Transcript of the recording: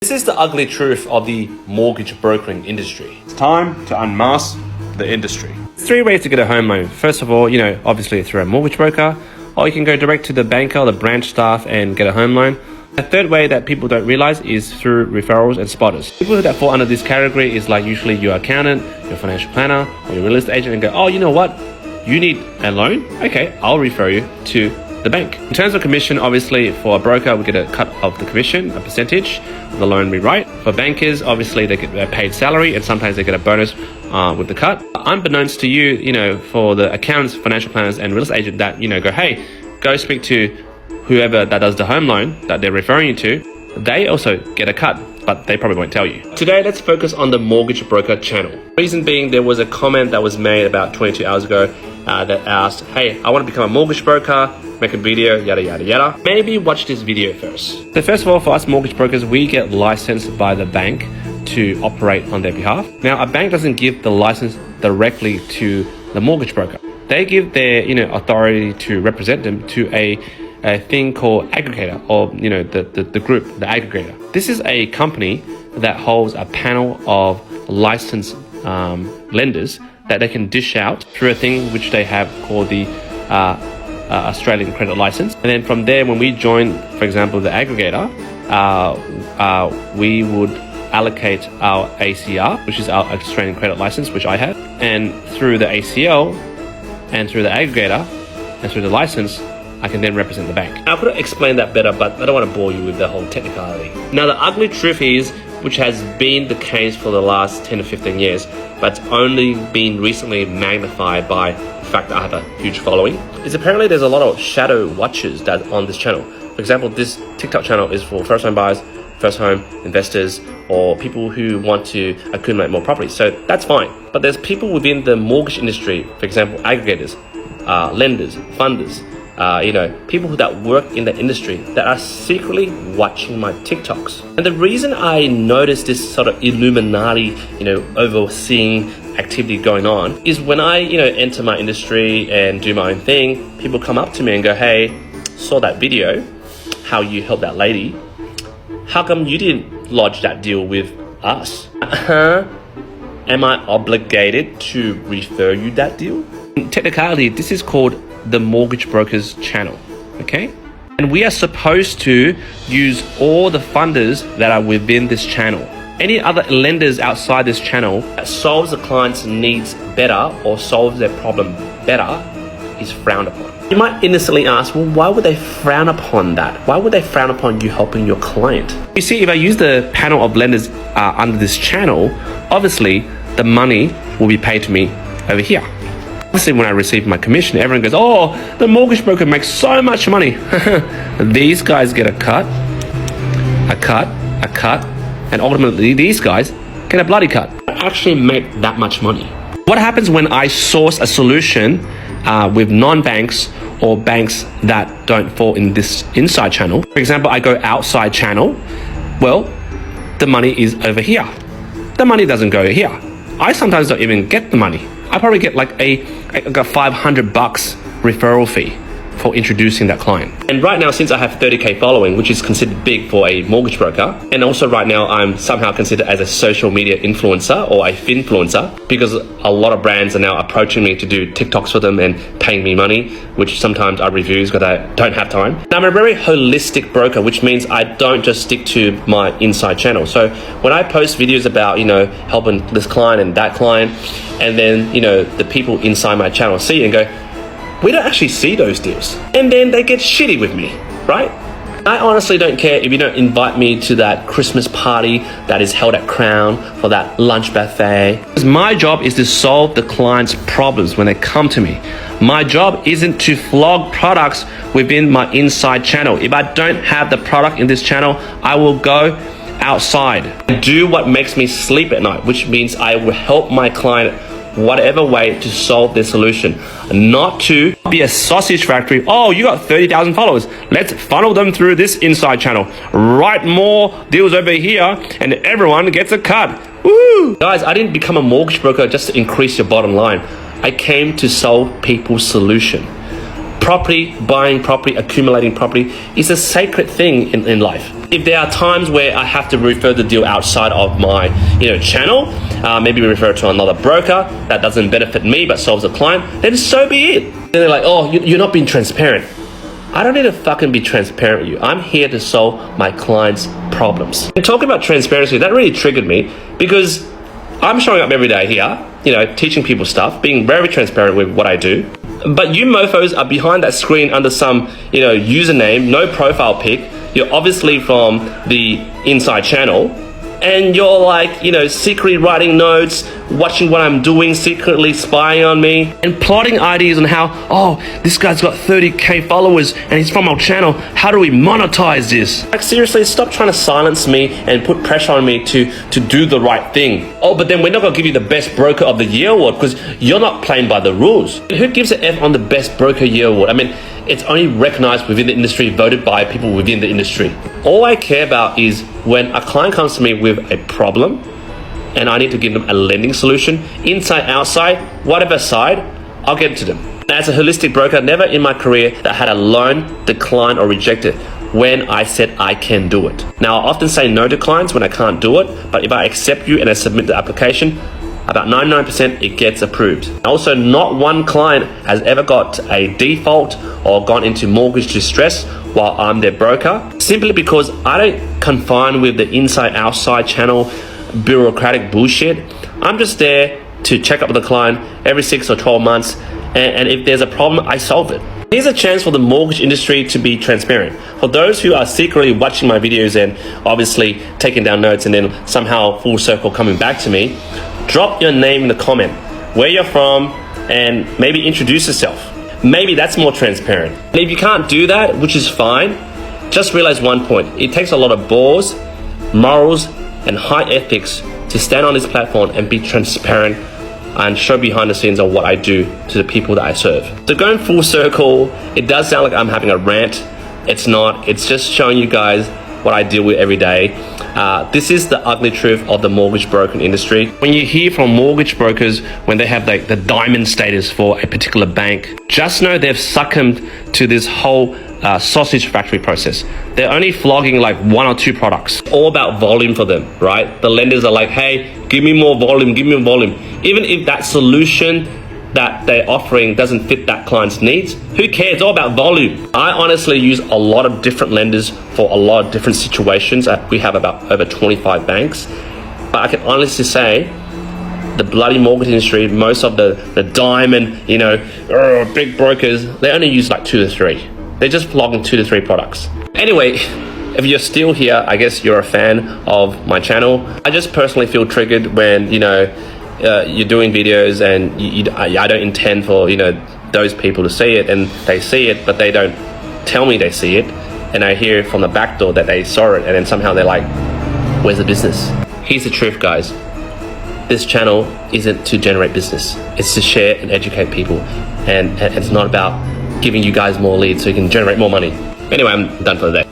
This is the ugly truth of the mortgage brokering industry. It's time to unmask the industry. There's 3 ways to get a home loan. First of all, obviously through a mortgage broker, or you can go direct to the banker or the branch staff and get a home loan. The third way that people don't realize is through referrals and spotters. People that fall under this category is like usually your accountant, your financial planner, or your real estate agent and go, oh, you know what? You need a loan? Okay, I'll refer you to the bank. In terms of commission, obviously for a broker, we get a cut of the commission, a percentage of the loan we write. For bankers, obviously they get a paid salary and sometimes they get a bonus with the cut. Unbeknownst to you, for the accountants, financial planners and real estate agent that, go, hey, go speak to whoever that does the home loan that they're referring you to, they also get a cut, but they probably won't tell you. Today, let's focus on the mortgage broker channel. Reason being, there was a comment that was made about 22 hours ago that asked, hey, I want to become a mortgage broker, make a video, yada, yada, yada. Maybe watch this video first. So first of all, for us mortgage brokers, we get licensed by the bank to operate on their behalf. Now, a bank doesn't give the license directly to the mortgage broker. They give their, authority to represent them to a thing called aggregator, or the group, the aggregator. This is a company that holds a panel of licensed lenders that they can dish out through a thing which they have called the Australian credit license. And then from there, when we join, for example, the aggregator, we would allocate our ACR, which is our Australian credit license, which I have, and through the ACL and through the aggregator and through the license, I can then represent the bank. I could have explained that better, but I don't want to bore you with the whole technicality. Now, the ugly truth is, which has been the case for the last 10 to 15 years, but it's only been recently magnified by the fact that I have a huge following, is apparently there's a lot of shadow watchers that on this channel. For example, this TikTok channel is for first home buyers, first home investors, or people who want to accumulate more property. So that's fine. But there's people within the mortgage industry, for example, aggregators, lenders, funders, people that work in the industry that are secretly watching my TikToks. And the reason I notice this sort of Illuminati, overseeing activity going on is when I, enter my industry and do my own thing, people come up to me and go, hey, saw that video, how you helped that lady. How come you didn't lodge that deal with us? Am I obligated to refer you that deal? In technicality, this is called the mortgage brokers channel, okay? And we are supposed to use all the funders that are within this channel. Any other lenders outside this channel that solves the client's needs better or solves their problem better is frowned upon. You might innocently ask, well, why would they frown upon that? Why would they frown upon you helping your client? You see, if I use the panel of lenders under this channel, obviously the money will be paid to me over here. Obviously, when I receive my commission, everyone goes, oh, the mortgage broker makes so much money. These guys get a cut, and ultimately these guys get a bloody cut. I actually make that much money. What happens when I source a solution with non-banks or banks that don't fall in this inside channel? For example, I go outside channel. Well, the money is over here. The money doesn't go here. I sometimes don't even get the money. I probably get like a $500 referral fee for introducing that client. And right now, since I have 30K following, which is considered big for a mortgage broker, and also right now I'm somehow considered as a social media influencer or a finfluencer, because a lot of brands are now approaching me to do TikToks for them and paying me money, which sometimes are reviews because I don't have time. And I'm a very holistic broker, which means I don't just stick to my inside channel. So when I post videos about, helping this client and that client, and then, the people inside my channel see and go, we don't actually see those deals. And then they get shitty with me, right? I honestly don't care if you don't invite me to that Christmas party that is held at Crown for that lunch buffet. Because my job is to solve the client's problems when they come to me. My job isn't to flog products within my inside channel. If I don't have the product in this channel, I will go outside and do what makes me sleep at night, which means I will help my client whatever way to solve their solution, not to be a sausage factory. Oh, you got 30,000 followers. Let's funnel them through this inside channel. Write more deals over here and everyone gets a cut. Woo! Guys, I didn't become a mortgage broker just to increase your bottom line. I came to solve people's solution. property, buying property, accumulating property is a sacred thing in life. If there are times where I have to refer the deal outside of my channel, maybe refer it to another broker that doesn't benefit me but solves the client, then so be it. Then they're like, oh, you're not being transparent. I don't need to fucking be transparent with you. I'm here to solve my clients' problems. And talking about transparency, that really triggered me because I'm showing up every day here, teaching people stuff, being very transparent with what I do. But you mofos are behind that screen under some, username, no profile pic. You're obviously from the inside channel. And you're like, secretly writing notes, watching what I'm doing, secretly spying on me, and plotting ideas on how, this guy's got 30k followers and he's from our channel. How do we monetize this? Like, seriously, stop trying to silence me and put pressure on me to do the right thing. Oh, but then we're not going to give you the Best Broker of the Year award because you're not playing by the rules. Who gives an F on the Best Broker Year award? I mean, it's only recognized within the industry, voted by people within the industry. All I care about is when a client comes to me with a problem and I need to give them a lending solution, inside, outside, whatever side, I'll get it to them. As a holistic broker, never in my career that had a loan declined or rejected when I said I can do it. Now, I often say no to clients when I can't do it, but if I accept you and I submit the application, about 99% it gets approved. Also, not one client has ever got a default or gone into mortgage distress while I'm their broker, simply because I don't confine with the inside-outside channel bureaucratic bullshit. I'm just there to check up with the client every 6 or 12 months, and if there's a problem, I solve it. Here's a chance for the mortgage industry to be transparent. For those who are secretly watching my videos and obviously taking down notes and then somehow full circle coming back to me, drop your name in the comment, where you're from, and maybe introduce yourself. Maybe that's more transparent. And if you can't do that, which is fine, just realize one point. It takes a lot of balls, morals, and high ethics to stand on this platform and be transparent and show behind the scenes of what I do to the people that I serve. So going full circle, it does sound like I'm having a rant. It's not. It's just showing you guys what I deal with every day. This is the ugly truth of the mortgage broking industry. When you hear from mortgage brokers when they have the diamond status for a particular bank, just know they've succumbed to this whole sausage factory process. They're only flogging like 1 or 2 products. All about volume for them, right? The lenders are like, hey, give me more volume, give me more volume. Even if that solution that they're offering doesn't fit that client's needs, who cares? It's all about volume. I honestly use a lot of different lenders for a lot of different situations. We have about over 25 banks. But I can honestly say the bloody mortgage industry, most of the diamond, big brokers, they only use like 2 to 3. They're just flogging 2 to 3 products. Anyway, if you're still here, I guess you're a fan of my channel. I just personally feel triggered when, you're doing videos and I don't intend for those people to see it, and they see it but they don't tell me they see it, and I hear from the back door that they saw it, and then somehow they're like, where's the business? Here's the truth, guys. This channel isn't to generate business. It's to share and educate people, and it's not about giving you guys more leads so you can generate more money. Anyway, I'm done for the day.